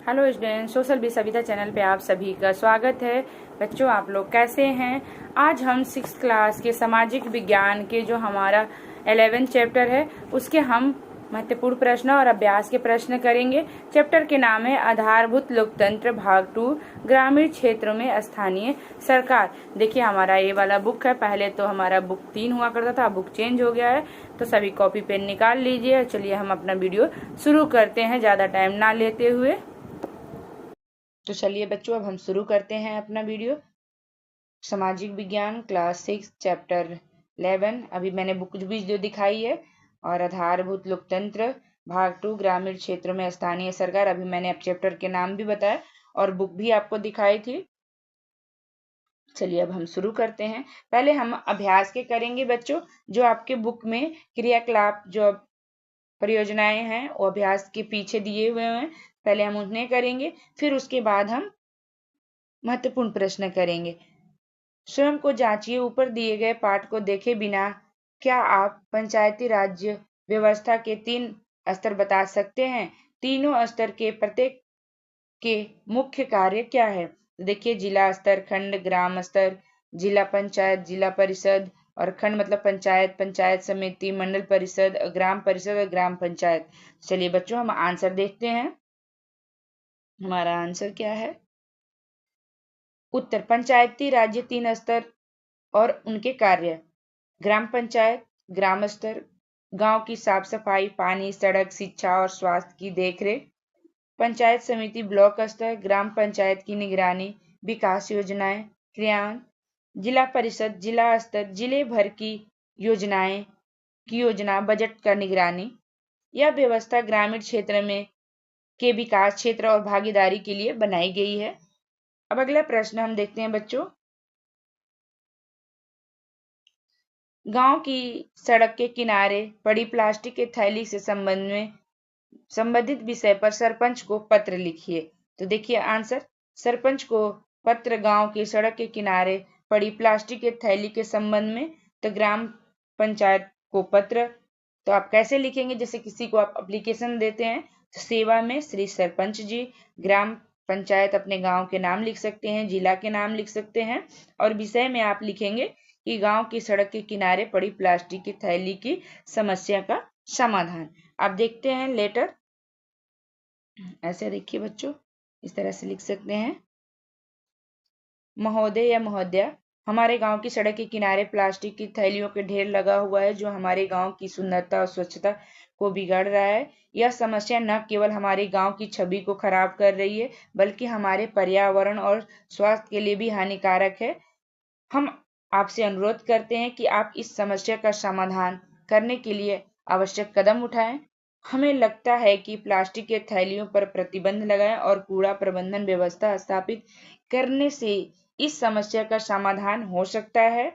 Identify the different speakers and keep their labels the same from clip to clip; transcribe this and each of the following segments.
Speaker 1: Hello student, social B Savita channel पे आप सभी का स्वागत है। बच्चों, आप लोग कैसे हैं? आज हम 6th क्लास के सामाजिक विज्ञान के जो हमारा 11th चैप्टर है उसके हम महत्वपूर्ण प्रश्न और अभ्यास के प्रश्न करेंगे। चैप्टर के नाम है आधारभूत लोकतंत्र भाग 2, ग्रामीण क्षेत्रों में स्थानीय सरकार। देखिए, हमारा ये वाला बुक है। पहले तो हमारा बुक 3 हुआ करता था, बुक चेंज हो गया है, तो सभी कॉपी पेन निकाल लीजिए। चलिए हम अपना वीडियो शुरू करते हैं ज़्यादा टाइम ना लेते हुए। तो चलिए बच्चों, अब हम शुरू करते हैं अपना वीडियो। सामाजिक विज्ञान क्लास 6 चैप्टर 11। अभी मैंने बुक भी जो दिखाई है, और आधारभूत लोकतंत्र भाग 2, ग्रामीण क्षेत्रों में स्थानीय सरकार। अभी मैंने अब चैप्टर के नाम भी बताया और बुक भी आपको दिखाई थी। चलिए अब हम शुरू करते हैं। पहले हम अभ्यास के करेंगे बच्चों। जो आपके बुक में क्रियाकलाप जो परियोजनाएं हैं वो अभ्यास के पीछे दिए हुए हैं, पहले हम उन्हें करेंगे, फिर उसके बाद हम महत्वपूर्ण प्रश्न करेंगे। स्वयं को जांचिए। ऊपर दिए गए पाठ को देखे बिना क्या आप पंचायती राज्य व्यवस्था के 3 स्तर बता सकते हैं? तीनों स्तर के प्रत्येक के मुख्य कार्य क्या है? देखिए, जिला स्तर, खंड, ग्राम स्तर, जिला पंचायत, जिला परिषद, और खंड मतलब पंचायत, पंचायत समिति, मंडल परिषद, ग्राम परिषद और ग्राम पंचायत। चलिए बच्चों, हम आंसर देखते हैं। हमारा आंसर क्या है? उत्तर, पंचायती राज्य 3 स्तर और उनके कार्य। ग्राम पंचायत ग्राम स्तर, गांव की साफ सफाई, पानी, सड़क, शिक्षा और स्वास्थ्य की देखरेख। पंचायत समिति ब्लॉक स्तर, ग्राम पंचायत की निगरानी, विकास योजनाएं क्रियान्वयन। जिला परिषद जिला स्तर, जिले भर की योजनाएं की योजना बजट का निगरानी। यह व्यवस्था ग्रामीण क्षेत्र में के विकास क्षेत्र और भागीदारी के लिए बनाई गई है। अब अगला प्रश्न हम देखते हैं बच्चों। गांव की सड़क के किनारे पड़ी प्लास्टिक के थैली से संबंधित विषय पर सरपंच को पत्र लिखिए। तो देखिए आंसर, सरपंच को पत्र गांव की सड़क के किनारे पड़ी प्लास्टिक के थैली के संबंध में। तो ग्राम पंचायत को पत्र, तो आप कैसे लिखेंगे? जैसे किसी को आप एप्लीकेशन देते हैं तो सेवा में श्री सरपंच जी। ग्राम पंचायत अपने गांव के नाम लिख सकते हैं, जिला के नाम लिख सकते हैं, और विषय में आप लिखेंगे कि गांव की सड़क के किनारे पड़ी प्लास्टिक की थैली की समस्या का समाधान। आप देखते हैं लेटर, ऐसे देखिए बच्चों, इस तरह से लिख सकते हैं। महोदय या महोदया, हमारे गांव की सड़क के किनारे प्लास्टिक की थैलियों के ढेर लगा हुआ है जो हमारे गांव की सुंदरता और स्वच्छता को बिगाड़ रहा है। यह समस्या न केवल हमारे गांव की छवि को खराब कर रही है बल्कि हमारे पर्यावरण और स्वास्थ्य के लिए भी हानिकारक है। हम आपसे अनुरोध करते हैं कि आप इस समस्या का समाधान करने के लिए आवश्यक कदम उठाएं। हमें लगता है कि प्लास्टिक के थैलियों पर प्रतिबंध लगाएं और कूड़ा प्रबंधन व्यवस्था स्थापित करने से इस समस्या का समाधान हो सकता है।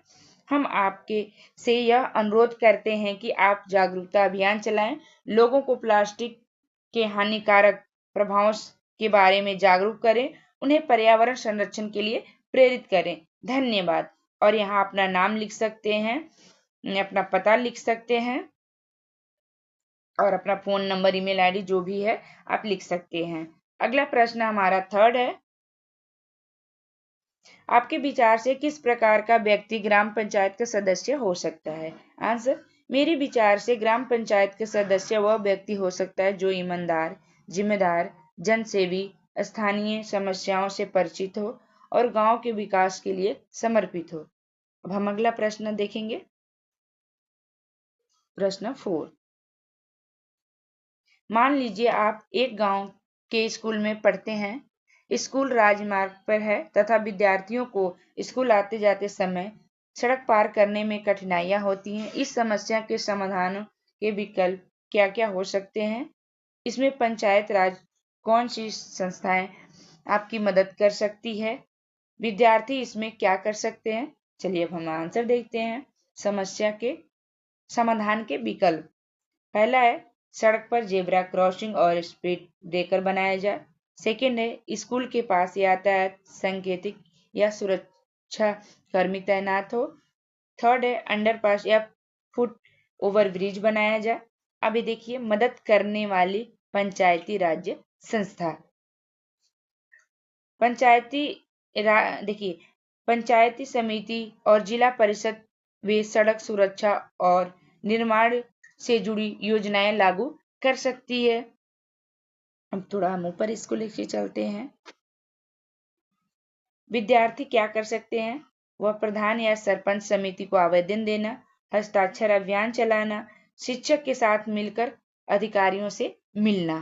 Speaker 1: हम आपके से यह अनुरोध करते हैं कि आप जागरूकता अभियान चलाएं, लोगों को प्लास्टिक के हानिकारक प्रभावों के बारे में जागरूक करें, उन्हें पर्यावरण संरक्षण के लिए प्रेरित करें। धन्यवाद। और यहाँ अपना नाम लिख सकते हैं, अपना पता लिख सकते हैं, और अपना फोन नंबर, ईमेल आईडी जो भी है आप लिख सकते हैं। अगला प्रश्न हमारा 3rd है। आपके विचार से किस प्रकार का व्यक्ति ग्राम पंचायत का सदस्य हो सकता है? आंसर, मेरे विचार से ग्राम पंचायत का सदस्य वह व्यक्ति हो सकता है जो ईमानदार, जिम्मेदार, जनसेवी, स्थानीय समस्याओं से परिचित हो और गांव के विकास के लिए समर्पित हो। अब हम अगला प्रश्न देखेंगे, प्रश्न 4। मान लीजिए आप एक गांव के स्कूल में पढ़ते हैं। स्कूल राजमार्ग पर है तथा विद्यार्थियों को स्कूल आते जाते समय सड़क पार करने में कठिनाइयां होती हैं। इस समस्या के समाधान के विकल्प क्या क्या हो सकते हैं? इसमें पंचायत राज कौन सी संस्थाएं आपकी मदद कर सकती है? विद्यार्थी इसमें क्या कर सकते हैं? चलिए अब हम आंसर देखते हैं। समस्या के समाधान के विकल्प, पहला है सड़क पर जेब्रा क्रॉसिंग और स्पीड ब्रेकर बनाया जाए। सेकंड है स्कूल के पास यातायात संकेतिक या सुरक्षा कर्मी तैनात हो। थर्ड है अंडरपास या फुट ओवर ब्रिज बनाया जाए। अभी देखिए, मदद करने वाली पंचायती राज्य संस्था, देखिए, पंचायती समिति और जिला परिषद वे सड़क सुरक्षा और निर्माण से जुड़ी योजनाएं लागू कर सकती है। अब थोड़ा हम ऊपर इसको लेके चलते हैं। विद्यार्थी क्या कर सकते हैं? वह प्रधान या सरपंच समिति को आवेदन देना, हस्ताक्षर अभियान चलाना, शिक्षक के साथ मिलकर अधिकारियों से मिलना।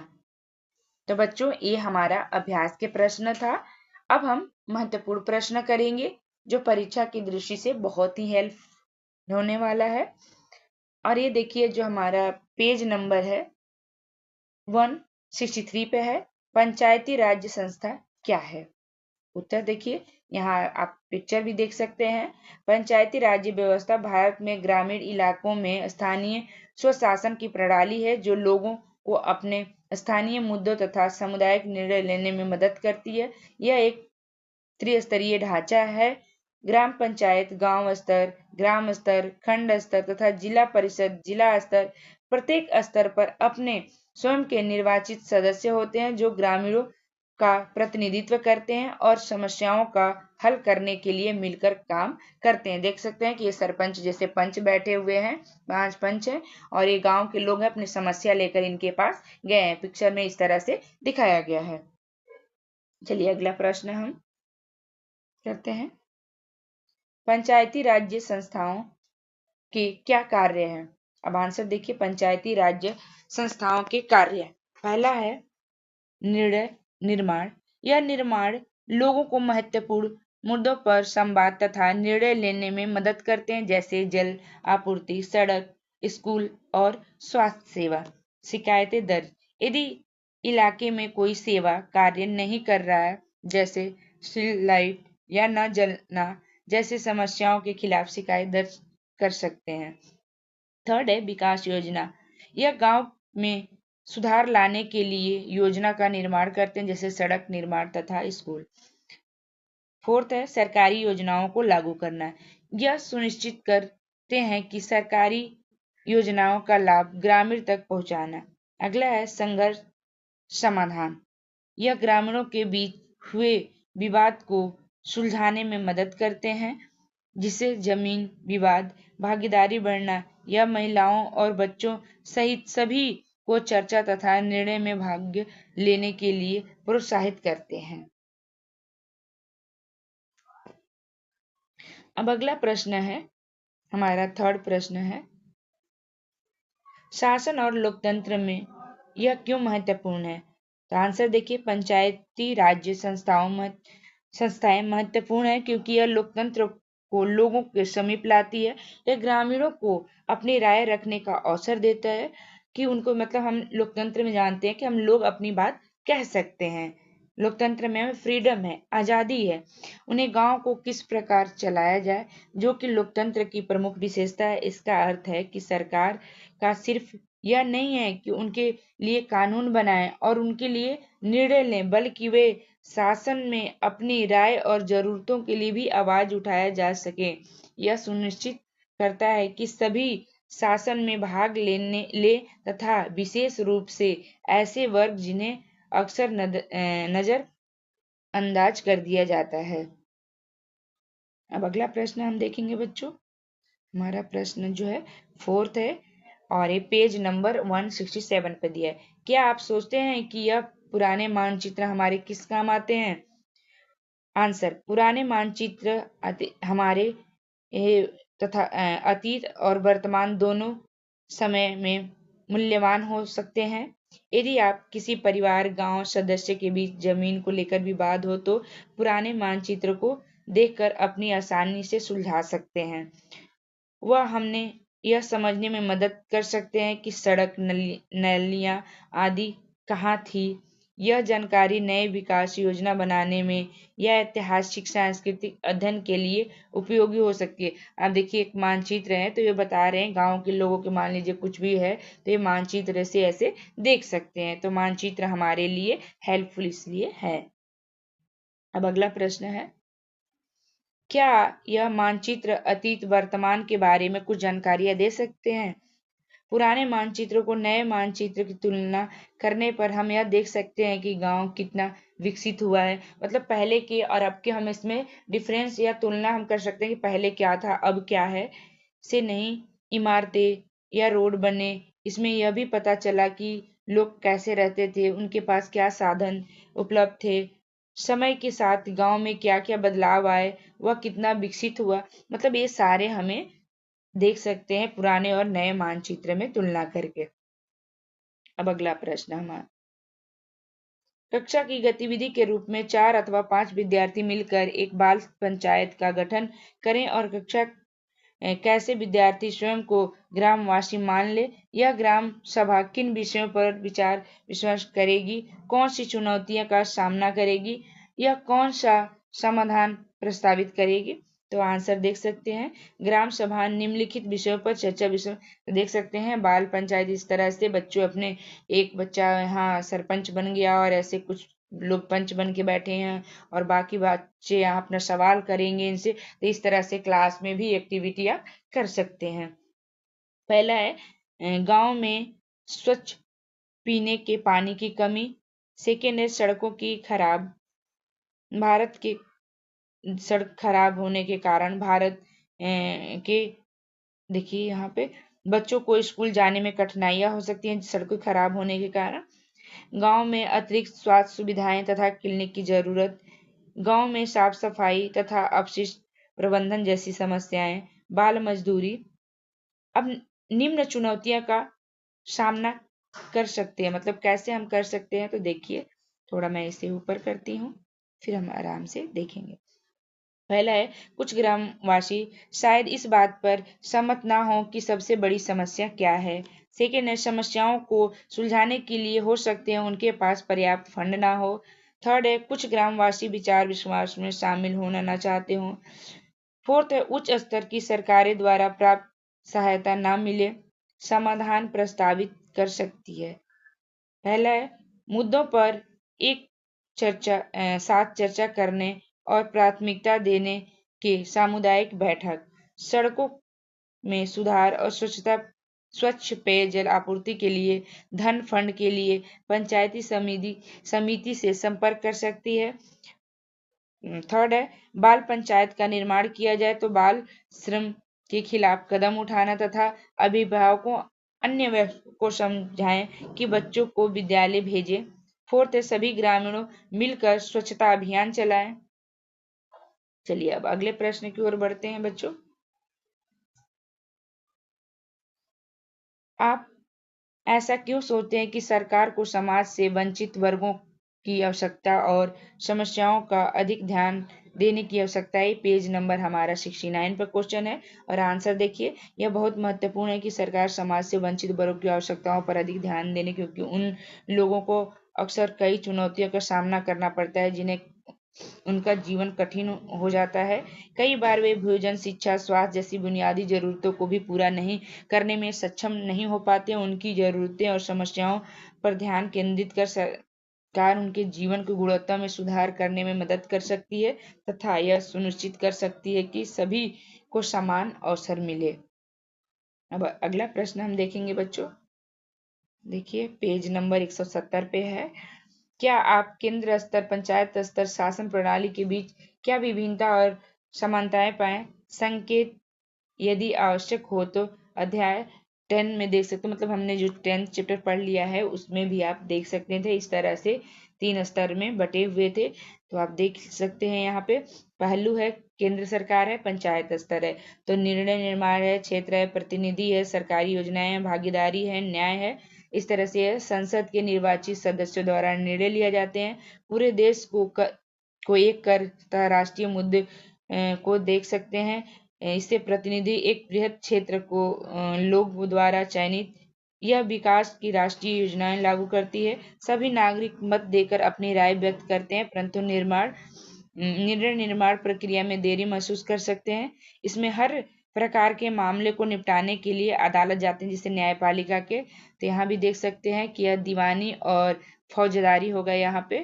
Speaker 1: तो बच्चों, ये हमारा अभ्यास के प्रश्न था। अब हम महत्वपूर्ण प्रश्न करेंगे जो परीक्षा की दृष्टि से बहुत ही हेल्प होने वाला है। और ये देखिए, जो हमारा पेज नंबर है 163 पे है, पंचायती राज्य संस्था क्या है? उत्तर देखिए, यहाँ आप पिक्चर भी देख सकते हैं। पंचायती राज्य व्यवस्था भारत में ग्रामीण इलाकों में स्थानीय स्वशासन की प्रणाली है जो लोगों को अपने स्थानीय मुद्दों तथा सामुदायिक निर्णय लेने में मदद करती है। यह एक त्रिस्तरीय ढांचा है। ग्राम पंचायत गांव स्तर, ग्राम स्तर, खंड स्तर तथा जिला परिषद जिला स्तर, प्रत्येक स्तर पर अपने स्वयं के निर्वाचित सदस्य होते हैं जो ग्रामीणों का प्रतिनिधित्व करते हैं और समस्याओं का हल करने के लिए मिलकर काम करते हैं। देख सकते हैं कि ये सरपंच जैसे पंच बैठे हुए हैं, 5 पंच हैं और ये गांव के लोग हैं, अपनी समस्या लेकर इनके पास गए हैं। पिक्चर में इस तरह से दिखाया गया है। चलिए अगला प्रश्न हम करते हैं। पंचायती राज्य संस्थाओं के क्या कार्य हैं? अब आंसर देखिए, पंचायती राज्य संस्थाओं के कार्य। पहला है निर्णय निर्माण। यह निर्माण लोगों को महत्वपूर्ण मुद्दों पर संवाद तथा निर्णय लेने में मदद करते हैं, जैसे जल आपूर्ति, सड़क, स्कूल और स्वास्थ्य सेवा। शिकायतें दर्ज। यदि इलाके में कोई सेवा कार्य नहीं कर रहा है, जैसे स्ट्रीट लाइट या न जलना जैसे समस्याओं के खिलाफ शिकायत दर्ज कर सकते हैं। थर्ड है विकास योजना। यह गांव में सुधार लाने के लिए योजना का निर्माण करते हैं, जैसे सड़क निर्माण तथा स्कूल। फोर्थ है सरकारी योजनाओं को लागू करना। यह सुनिश्चित करते हैं कि सरकारी योजनाओं का लाभ ग्रामीण तक पहुंचाना। अगला है संघर्ष समाधान। यह ग्रामीणों के बीच हुए विवाद को सुलझाने में मदद करते हैं, जिससे जमीन विवाद, भागीदारी बढ़ना या महिलाओं और बच्चों सहित सभी को चर्चा तथा निर्णय में भाग लेने के लिए प्रोत्साहित करते हैं। अब अगला प्रश्न है, हमारा थर्ड प्रश्न है, शासन और लोकतंत्र में यह क्यों महत्वपूर्ण है? तो आंसर देखिए, पंचायती राज्य संस्थाएं महत्वपूर्ण है क्योंकि यह लोकतंत्र को लोगों के समीप लाती है। यह ग्रामीणों को अपनी राय रखने का अवसर देता है कि उनको, मतलब हम लोकतंत्र में जानते हैं कि हम लोग अपनी बात कह सकते हैं। लोकतंत्र में फ्रीडम है, आजादी है। उन्हें गांव को किस प्रकार चलाया जाए, जो कि लोकतंत्र की प्रमुख विशेषता है। इसका अर्थ है कि सरकार का सिर्फ यह नहीं है कि उनके लिए कानून बनाएं और उनके लिए निर्णय लें, बल्कि वे शासन में अपनी राय और जरूरतों के लिए भी आवाज उठाया जा सके। यह सुनिश्चित करता है कि सभी शासन में भाग ले तथा विशेष रूप से ऐसे वर्ग जिन्हें अक्सर नजर अंदाज कर दिया जाता है। अब अगला प्रश्न हम देखेंगे बच्चों। हमारा प्रश्न जो है फोर्थ है और ये पेज नंबर 167 पे दिया है। क्या आप सोचते हैं कि यह पुराने मानचित्र हमारे किस काम आते हैं? आंसर, पुराने मानचित्र हमारे तथा अतीत और वर्तमान दोनों समय में मूल्यवान हो सकते हैं। यदि आप किसी परिवार, गांव सदस्य के बीच जमीन को लेकर विवाद हो तो पुराने मानचित्र को देखकर अपनी आसानी से सुलझा सकते हैं। वह हमने यह समझने में मदद कर सकते हैं कि सड़क, नालियां आदि कहाँ थी। यह जानकारी नए विकास योजना बनाने में या ऐतिहासिक सांस्कृतिक अध्ययन के लिए उपयोगी हो सकती है। अब देखिए, एक मानचित्र है तो ये बता रहे हैं गांव के लोगों के, मान लीजिए कुछ भी है तो ये मानचित्र से ऐसे देख सकते हैं। तो मानचित्र हमारे लिए हेल्पफुल इसलिए है। अब अगला प्रश्न है, क्या यह मानचित्र अतीत वर्तमान के बारे में कुछ जानकारियां दे सकते हैं? पुराने मानचित्रों को नए मानचित्र की तुलना करने पर हम यह देख सकते हैं कि गांव कितना विकसित हुआ है। मतलब पहले के और अब के हम इसमें डिफरेंस या तुलना हम कर सकते हैं कि पहले क्या था अब क्या है। से नई इमारतें या रोड बने, इसमें यह भी पता चला कि लोग कैसे रहते थे, उनके पास क्या साधन उपलब्ध थे, समय के साथ गांव में क्या क्या बदलाव आए, वह कितना विकसित हुआ। मतलब ये सारे हमें देख सकते हैं पुराने और नए मानचित्र में तुलना करके। अब अगला प्रश्न हमारा, कक्षा की गतिविधि के रूप में 4 अथवा 5 विद्यार्थी मिलकर एक बाल पंचायत का गठन करें और कक्षा कैसे विद्यार्थी स्वयं को ग्रामवासी मान ले। यह ग्राम सभा किन विषयों पर विचार विमर्श करेगी, कौन सी चुनौतियों का सामना करेगी, यह कौन सा समाधान प्रस्तावित करेगी। तो आंसर देख सकते हैं, ग्राम सभा निम्नलिखित विषयों पर चर्चा विषय देख सकते हैं। बाल पंचायत, इस तरह से बच्चों अपने, एक बच्चा यहाँ सरपंच बन गया और ऐसे कुछ लोग पंच बन के बैठे हैं और बाकी बच्चे यहाँ अपना सवाल करेंगे इनसे। तो इस तरह से क्लास में भी एक्टिविटियां कर सकते हैं। पहला है गांव में स्वच्छ पीने के पानी की कमी। सेकेंड है सड़कों की खराब, भारत के सड़क खराब होने के कारण भारत के, देखिए यहाँ पे बच्चों को स्कूल जाने में कठिनाइयां हो सकती हैं सड़कें खराब होने के कारण। गांव में अतिरिक्त स्वास्थ्य सुविधाएं तथा क्लिनिक की जरूरत। गांव में साफ सफाई तथा अपशिष्ट प्रबंधन जैसी समस्याएं। बाल मजदूरी। अब निम्न चुनौतियों का सामना कर सकते हैं, मतलब कैसे हम कर सकते हैं। तो देखिए, थोड़ा मैं इसे ऊपर करती हूँ, फिर हम आराम से देखेंगे। पहला है, कुछ ग्रामवासी शायद इस बात पर सहमत ना हो कि सबसे बड़ी समस्या क्या है। सेकेंड है, समस्याओं को सुलझाने के लिए हो सकते हैं उनके पास पर्याप्त फंड ना हो। थर्ड है, कुछ ग्रामवासी विचार विश्वास में शामिल होना ना चाहते हो। फोर्थ है, उच्च स्तर की सरकारें द्वारा प्राप्त सहायता ना मिले। समाधान प्रस्तावित कर सकती है। पहला है, मुद्दों पर एक साथ चर्चा करने और प्राथमिकता देने के सामुदायिक बैठक। सड़कों में सुधार और स्वच्छ पेयजल आपूर्ति के लिए धन फंड के लिए पंचायती समिति से संपर्क कर सकती है। थर्ड है, बाल पंचायत का निर्माण किया जाए तो बाल श्रम के खिलाफ कदम उठाना तथा अभिभावकों अन्य को समझाएं कि बच्चों को विद्यालय भेजें। फोर्थ है, सभी ग्रामीणों मिलकर स्वच्छता अभियान चलाएं। चलिए अब अगले प्रश्न की ओर बढ़ते हैं बच्चों। आप ऐसा क्यों सोचते हैं कि सरकार को समाज से वंचित वर्गों की आवश्यकता और समस्याओं का अधिक ध्यान देने की आवश्यकता है। पेज नंबर हमारा 69 पर क्वेश्चन है और आंसर देखिए, यह बहुत महत्वपूर्ण है कि सरकार समाज से वंचित वर्गों की आवश्यकताओं पर अधिक ध्यान देने, क्योंकि उन लोगों को अक्सर कई चुनौतियों का सामना करना पड़ता है जिन्हें उनका जीवन कठिन हो जाता है। कई बार वे भोजन, शिक्षा, स्वास्थ्य जैसी बुनियादी जरूरतों को भी पूरा नहीं करने में सक्षम नहीं हो पाते। उनकी जरूरतें और समस्याओं पर ध्यान केंद्रित कर सरकार उनके जीवन की गुणवत्ता में सुधार करने में मदद कर सकती है तथा यह सुनिश्चित कर सकती है कि सभी को समान अवसर मिले। अब अगला प्रश्न हम देखेंगे बच्चों। देखिए पेज नंबर 170 पे है, क्या आप केंद्र स्तर, पंचायत स्तर, शासन प्रणाली के बीच क्या विभिन्नता और समानताएं पाएं? संकेत यदि आवश्यक हो तो अध्याय 10 में देख सकते हो, मतलब हमने जो 10th चैप्टर पढ़ लिया है उसमें भी आप देख सकते थे। इस तरह से 3 स्तर में बटे हुए थे, तो आप देख सकते हैं। यहाँ पे पहलू है केंद्र सरकार है, पंचायत स्तर है, तो निर्णय निर्माण है, क्षेत्र है, प्रतिनिधि है, सरकारी योजनाएं है, भागीदारी है, न्याय है। इस तरह से संसद के निर्वाचित सदस्यों द्वारा निर्णय लिए जाते हैं। पूरे देश को एक कर तथा राष्ट्रीय मुद्दे को देख सकते हैं। इससे प्रतिनिधि एक बृहद क्षेत्र को लोग द्वारा चयनित, यह विकास की राष्ट्रीय योजनाएं लागू करती है। सभी नागरिक मत देकर अपनी राय व्यक्त करते हैं, परंतु निर्णय निर्माण प्रक्रिया में देरी महसूस कर सकते हैं। इसमें हर प्रकार के मामले को निपटाने के लिए अदालत जाते हैं, जिसे न्यायपालिका के। तो यहाँ भी देख सकते हैं कि यह दीवानी और फौजदारी होगा यहाँ पे।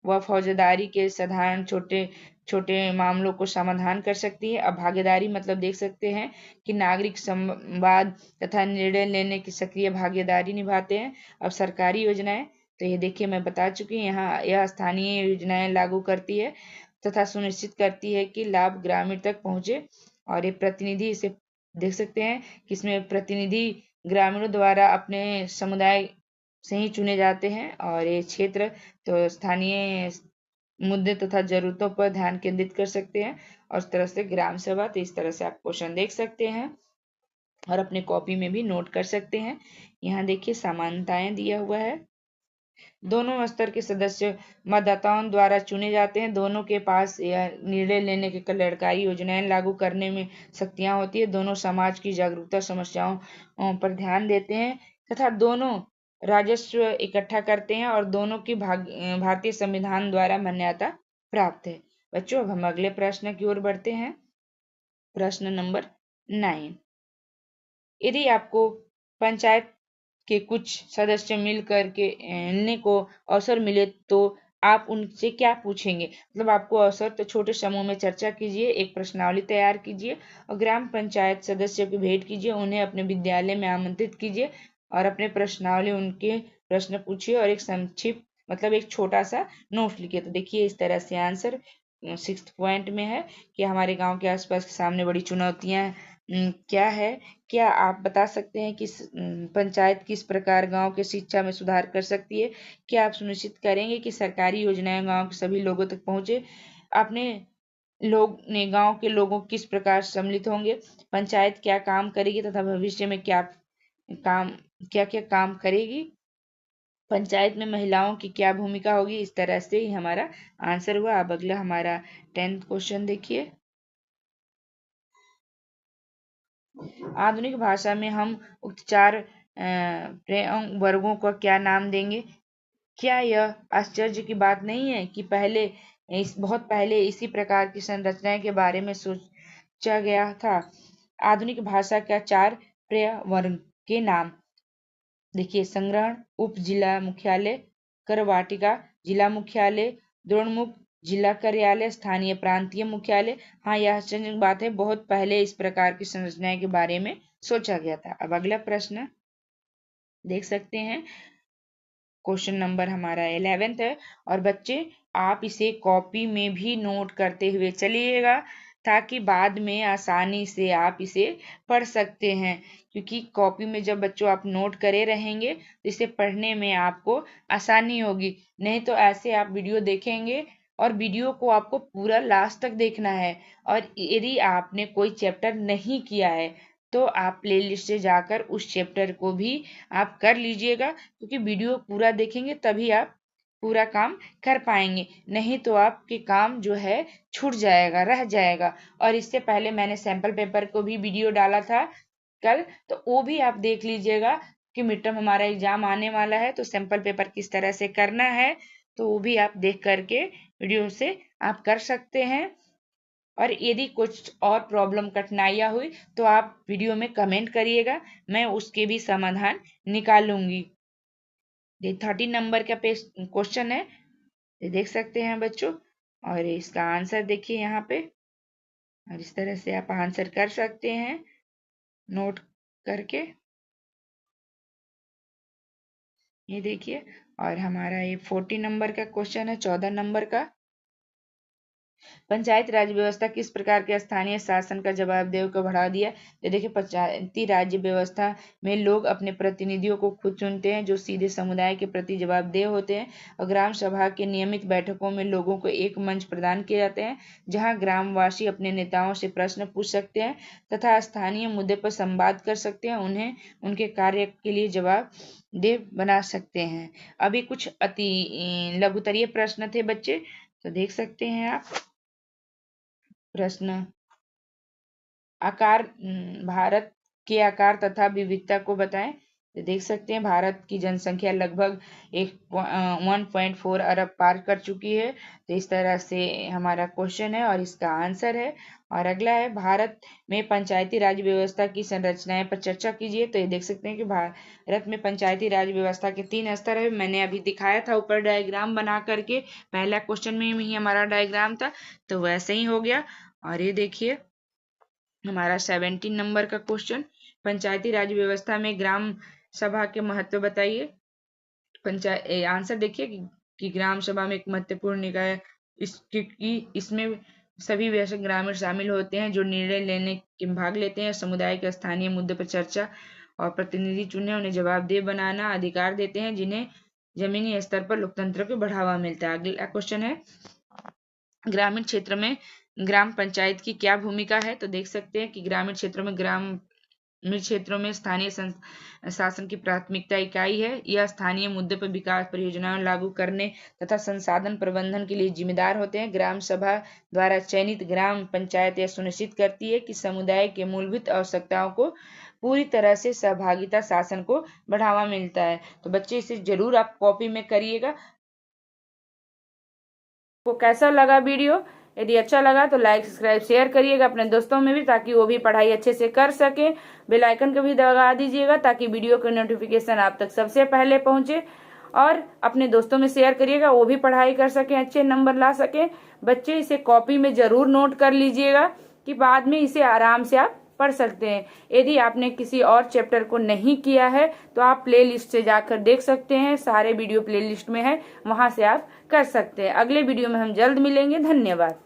Speaker 1: वह फौजदारी के साधारण छोटे छोटे मामलों को समाधान कर सकती है। अब भागीदारी मतलब देख सकते हैं कि नागरिक संवाद तथा निर्णय लेने की सक्रिय भागीदारी निभाते हैं। अब सरकारी योजनाएं, तो ये देखिए मैं बता चुकी हूँ, यहाँ यह स्थानीय योजनाएं लागू करती है तथा सुनिश्चित करती है कि लाभ ग्रामीण तक पहुंचे। और ये प्रतिनिधि, इसे देख सकते हैं कि इसमें प्रतिनिधि ग्रामीणों द्वारा अपने समुदाय से ही चुने जाते हैं। और ये क्षेत्र तो स्थानीय मुद्दे तथा जरूरतों पर ध्यान केंद्रित कर सकते हैं। और इस तरह से ग्राम सभा, तो इस तरह से आप क्वेश्चन देख सकते हैं और अपने कॉपी में भी नोट कर सकते हैं। यहाँ देखिए समानताएं दिया हुआ है। दोनों स्तर के सदस्य मतदाताओं द्वारा चुने जाते हैं। दोनों के पास यह निर्णय लेने के कल्याणकारी योजनाएं लागू करने में शक्तियां होती है। दोनों समाज की जागरूकता समस्याओं पर ध्यान देते हैं तथा दोनों राजस्व इकट्ठा करते हैं और दोनों की भारतीय संविधान द्वारा मान्यता प्राप्त है। बच्चों, अब हम अगले प्रश्न की ओर बढ़ते हैं। प्रश्न नंबर 9। यदि आपको पंचायत के कुछ सदस्य मिलने को अवसर मिले तो आप उनसे क्या पूछेंगे? मतलब आपको अवसर, तो छोटे समूह में चर्चा कीजिए, एक प्रश्नावली तैयार कीजिए और ग्राम पंचायत सदस्यों की भेंट कीजिए, उन्हें अपने विद्यालय में आमंत्रित कीजिए और अपने प्रश्नावली उनके प्रश्न पूछिए और एक संक्षिप्त, मतलब एक छोटा सा नोट लिखिए। तो देखिए इस तरह से आंसर 6th पॉइंट में है कि हमारे गांव के आसपास के सामने बड़ी चुनौतियां क्या है। क्या आप बता सकते हैं कि पंचायत किस प्रकार गांव के शिक्षा में सुधार कर सकती है? क्या आप सुनिश्चित करेंगे कि सरकारी योजनाएं गांव के सभी लोगों तक पहुंचे? आपने गांव के लोगों किस प्रकार सम्मिलित होंगे? पंचायत क्या काम करेगी तथा भविष्य में क्या क्या काम करेगी? पंचायत में महिलाओं की क्या भूमिका होगी? इस तरह से ही हमारा आंसर हुआ। अब अगला हमारा 10th क्वेश्चन देखिए। आधुनिक भाषा में हम उक्त 4 वर्गों का क्या नाम देंगे? क्या यह आश्चर्य की बात नहीं है कि बहुत पहले इसी प्रकार की संरचनाएं के बारे में सोचा गया था? आधुनिक भाषा का 4 वर्ग के नाम देखिए। संग्रहण, उप जिला मुख्यालय, करवाटिका जिला मुख्यालय, द्रोणमुख जिला कार्यालय, स्थानीय प्रांतीय मुख्यालय। हाँ, यह आश्चर्य की बात है, बहुत पहले इस प्रकार की संरचनाएं के बारे में सोचा गया था। अब अगला प्रश्न देख सकते हैं। क्वेश्चन नंबर हमारा 11th है और बच्चे आप इसे कॉपी में भी नोट करते हुए चलिएगा ताकि बाद में आसानी से आप इसे पढ़ सकते हैं। क्योंकि कॉपी में जब बच्चों आप नोट करे रहेंगे तो इसे पढ़ने में आपको आसानी होगी। नहीं तो ऐसे आप वीडियो देखेंगे और वीडियो को आपको पूरा लास्ट तक देखना है। और यदि आपने कोई चैप्टर नहीं किया है तो आप प्लेलिस्ट से जाकर उस चैप्टर को भी आप कर लीजिएगा, क्योंकि वीडियो पूरा देखेंगे तभी आप पूरा काम कर पाएंगे। नहीं तो आपके काम जो है छूट जाएगा, रह जाएगा। और इससे पहले मैंने सैंपल पेपर को भी वीडियो डाला था कल, तो वो भी आप देख लीजिएगा कि मिड टर्म हमारा एग्जाम आने वाला है तो सैंपल पेपर किस तरह से करना है, तो वो भी आप देख करके वीडियो से आप कर सकते हैं। और यदि कुछ और प्रॉब्लम कठिनाइयाँ हुई तो आप वीडियो में कमेंट करिएगा, मैं उसके भी समाधान निकालूंगी। ये 13 नंबर का क्वेश्चन है, ये देख सकते हैं बच्चों। और इसका आंसर देखिए यहाँ पे, और इस तरह से आप आंसर कर सकते हैं नोट करके। ये देखिए, और हमारा ये 40 नंबर का क्वेश्चन है, 14 नंबर का। पंचायत राज व्यवस्था किस प्रकार के स्थानीय शासन का जवाबदेही को बढ़ा दिया? तो देखिए, पंचायती राज्य व्यवस्था में लोग अपने प्रतिनिधियों को खुद चुनते हैं जो सीधे समुदाय के प्रति जवाबदेह होते हैं। और ग्राम सभा के नियमित बैठकों में लोगों को एक मंच प्रदान किए जाते हैं जहां ग्रामवासी अपने नेताओं से प्रश्न पूछ सकते हैं तथा स्थानीय मुद्दे पर संवाद कर सकते हैं, उन्हें उनके कार्य के लिए जवाबदेह बना सकते हैं। अभी कुछ अति लघुतरीय प्रश्न थे बच्चे, तो देख सकते हैं आप। प्रश्न, भारत के आकार तथा विविधता को बताएं। तो देख सकते हैं भारत की जनसंख्या लगभग 1.4 अरब पार कर चुकी है। तो इस तरह से हमारा क्वेश्चन है और इसका आंसर है। और अगला है, भारत में पंचायती राज व्यवस्था की संरचनाएं पर चर्चा कीजिए। तो ये देख सकते हैं कि भारत में पंचायती राज व्यवस्था के 3 स्तर है। मैंने अभी दिखाया था ऊपर डायग्राम बना करके, पहला क्वेश्चन में ही हमारा डायग्राम था, तो वैसे ही हो गया। और ये देखिए हमारा 17 नंबर का क्वेश्चन, पंचायती राज व्यवस्था में ग्राम सभा के महत्व बताइए। आंसर देखिए कि ग्राम सभा में एक महत्वपूर्ण निकाय इसमें सभी वयस्क ग्रामीण शामिल होते हैं जो निर्णय लेने के भाग लेते हैं, समुदाय के स्थानीय मुद्दे पर चर्चा और प्रतिनिधि चुने, उन्हें जवाबदेह बनाना अधिकार देते हैं, जिन्हें जमीनी स्तर पर लोकतंत्र को बढ़ावा मिलता है। अगला क्वेश्चन है, ग्रामीण क्षेत्र में ग्राम पंचायत की क्या भूमिका है। तो देख सकते हैं कि ग्रामीण क्षेत्रों में स्थानीय शासन की प्राथमिकता इकाई है। यह स्थानीय मुद्दे पर विकास परियोजनाएं लागू करने तथा संसाधन प्रबंधन के लिए जिम्मेदार होते हैं। ग्राम सभा द्वारा चयनित ग्राम पंचायत यह सुनिश्चित करती है कि समुदाय के मूलभूत आवश्यकताओं को पूरी तरह से सहभागिता शासन को बढ़ावा मिलता है। तो बच्चे इसे जरूर आप कॉपी में करिएगा। को कैसा लगा वीडियो? यदि अच्छा लगा तो लाइक सब्सक्राइब शेयर करिएगा अपने दोस्तों में भी, ताकि वो भी पढ़ाई अच्छे से कर सके। बेल आइकन को भी दबा दीजिएगा ताकि वीडियो का नोटिफिकेशन आप तक सबसे पहले पहुंचे। और अपने दोस्तों में शेयर करिएगा, वो भी पढ़ाई कर सके, अच्छे नंबर ला सके। बच्चे इसे कॉपी में जरूर नोट कर लीजिएगा कि बाद में इसे आराम से आप पढ़ सकते हैं। यदि आपने किसी और चैप्टर को नहीं किया है तो आप प्लेलिस्ट से जाकर देख सकते हैं, सारे वीडियो प्लेलिस्ट में है, वहां से आप कर सकते हैं। अगले वीडियो में हम जल्द मिलेंगे। धन्यवाद।